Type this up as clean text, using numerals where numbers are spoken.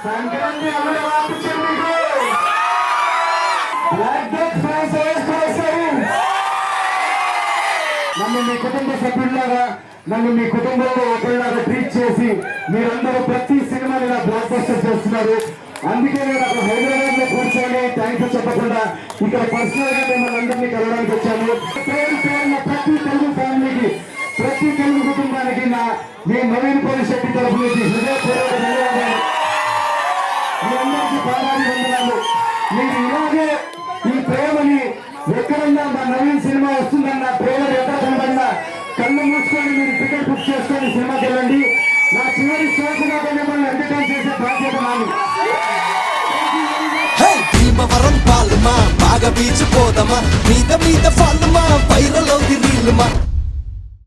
సంక్రాంతి అమలు ఆపించారు మీకు. బ్లాక్ డెత్ ఫ్యాన్స్ వేసుకొస్తారు. నన్ను మీ కుటుంబ సభ్యుల్లాగా, నన్ను మీ కుటుంబంలో ఒకరిలాగా ట్రీట్ చేసి మీరందరూ ప్రతి సినిమాని ఇలా బ్లాక్ బస్టర్ చేస్తున్నారు. అందుకే నేను అక్కడ హైదరాబాద్ లో కూర్చొని థ్యాంక్ యూ చెప్పకుండా ఇక్కడ పర్సనల్ గా మిమ్మల్ని అందరినీ కలవడానికి వచ్చాను. పేరు పేరున ప్రతి తెలుగు ఫ్యామిలీకి, ప్రతి తెలుగు కుటుంబానికి మీ నవీన్ పోలిశెట్టి తరఫు నుంచి హృదయపూర్వక ధన్యవాదాలు. మీ అందరికీ పాదాభివందనాలు. మీరు ఇలాగే ఈ ప్రేమని ఎక్కడన్నా మా నవీన్ సినిమా వస్తుందన్న ప్రేమను ఎక్కడ కనబడినా కళ్ళు మూసుకొని మీరు టికెట్ బుక్ చేసుకొని సినిమాకి వెళ్ళండి. నా చివరి శ్వాసగా మిమ్మల్ని ఎంటర్టైన్ చేసే బాధ్యత నాది. భీమవరం పాలమా బాగా బీచ్ పోదమా మీద మీద ఫాలమా వైరల్ అవుతుంది రీలుమా.